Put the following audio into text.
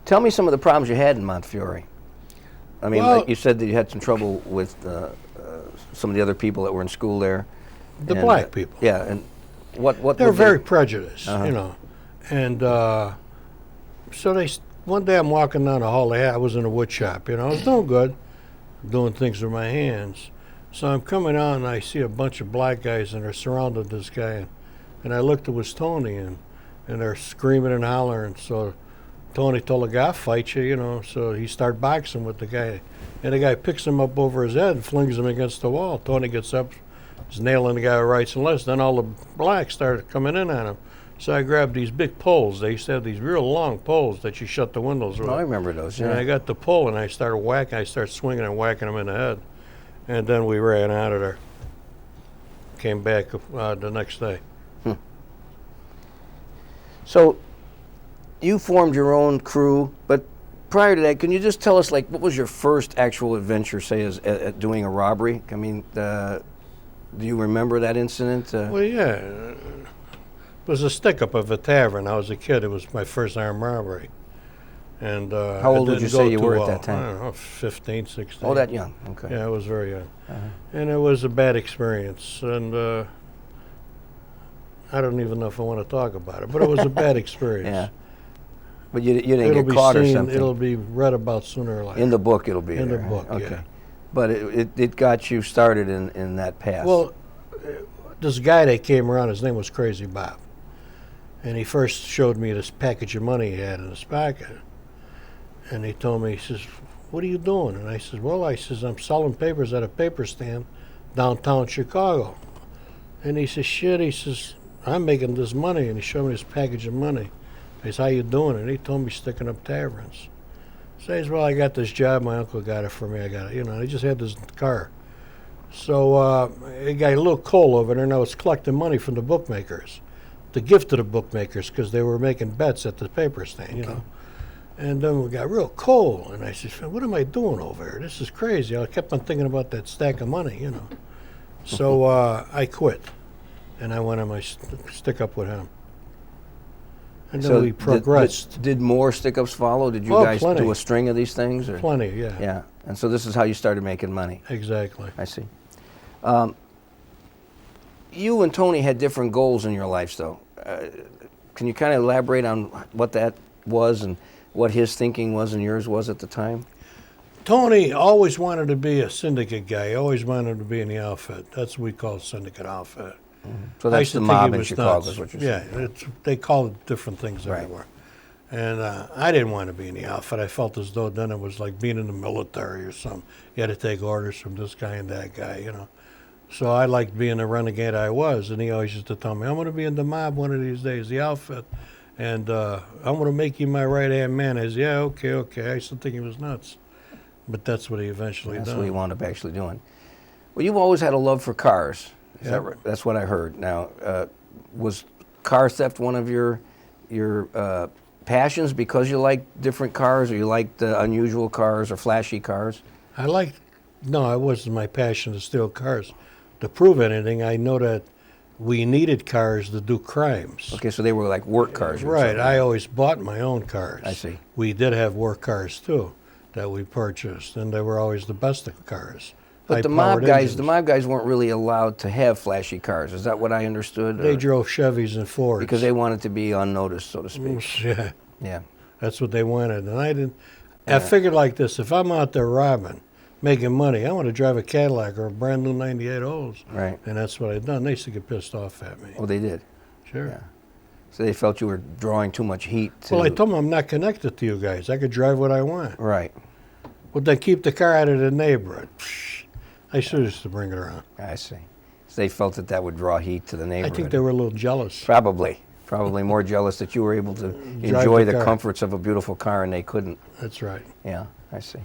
Tell me some of the problems you had in Montefiore. I mean, Well, like you said that you had some trouble with some of the other people that were in school there. The black people. Yeah, and what They're would very prejudiced, Uh-huh. you know. And so one day I'm walking down the hall. I was in a wood shop, you know. I was doing good, doing things with my hands. So I'm coming out and I see a bunch of black guys and they're surrounded this guy. And I looked, it was Tony, and they're screaming and hollering. So Tony told the guy, I'll fight you, you know. So he started boxing with the guy. And the guy picks him up over his head and flings him against the wall. Tony gets up, is nailing the guy right and left. Then all the blacks started coming in on him. So I grabbed these big poles. They used to have these real long poles that you shut the windows with. Oh, I remember those, yeah. And I got the pole and I started whacking. I started swinging and whacking him in the head. And then we ran out of there. Came back the next day. So you formed your own crew, but prior to that, can you just tell us, like, what was your first actual adventure, say, at doing a robbery? I mean, do you remember that incident? Well, yeah. It was a stick-up of a tavern. I was a kid. It was my first armed robbery. And how old would you say you were at that time? I don't know, 15, 16. Oh, that young. Okay. Yeah, I was very young. And it was a bad experience. And I don't even know if I want to talk about it, but it was a bad experience. Yeah. But you didn't get caught or something? It'll be read about sooner or later. In the book it'll be in there. the book, Okay. yeah. But it got you started in that path. Well, this guy that came around, his name was Crazy Bob. And he first showed me this package of money he had in his pocket. And he told me, he says, what are you doing? And I said, well, I'm selling papers at a paper stand downtown Chicago. And he says, shit, he says, I'm making this money. And he showed me this package of money. I said, how you doing? And he told me sticking up taverns. So I said, well, I got this job. My uncle got it for me. I got it. You know, he just had this car. So it got a little cold over there, and I was collecting money from the bookmakers to give to the bookmakers because they were making bets at the paper stand, you know. And then we got real cold, and I said, what am I doing over here? This is crazy. I kept on thinking about that stack of money, you know. So I quit, and I went on my stick-up with him. And then we progressed. Did more stick-ups follow? Did you guys do a string of these things? Or? Plenty, yeah. Yeah, and so this is how you started making money. Exactly. I see. You and Tony had different goals in your lives, though. Can you kind of elaborate on what that was and what his thinking was and yours was at the time? Tony always wanted to be a syndicate guy. He always wanted to be in the outfit. That's what we call syndicate outfit. So that's the mob in Chicago, is what you're saying. Yeah, they call it different things everywhere. And I didn't want to be in the outfit. I felt as though then it was like being in the military or something. You had to take orders from this guy and that guy, you know. So I liked being the renegade I was, and he always used to tell me, I'm going to be in the mob one of these days, the outfit, and I'm going to make you my right-hand man. I said, yeah, okay. I used to think he was nuts. But that's what he eventually done. That's what he wound up actually doing. Well, you've always had a love for cars. Is that right? That's what I heard. Now, was car theft one of your passions because you like different cars, or you liked unusual cars or flashy cars? No, it wasn't my passion to steal cars. To prove anything, I know that we needed cars to do crimes. Okay, so they were like work cars. Right. I always bought my own cars. I see. We did have work cars too that we purchased, and they were always the best of cars. But the mob guys weren't really allowed to have flashy cars. Is that what I understood? They drove Chevys and Fords. Because they wanted to be unnoticed, so to speak. Yeah. Yeah. That's what they wanted. And I didn't. I figured like this, if I'm out there robbing, making money, I want to drive a Cadillac or a brand new 98 Olds. Right. And that's what I'd done. They used to get pissed off at me. Oh, they did? Sure. Yeah. So they felt you were drawing too much heat to... Well, I told them I'm not connected to you guys. I could drive what I want. Right. Well, then keep the car out of the neighborhood. I should used to bring it around. I see. So they felt that would draw heat to the neighborhood. I think they were a little jealous. Probably more jealous that you were able to enjoy the comforts of a beautiful car and they couldn't. That's right. Yeah, I see.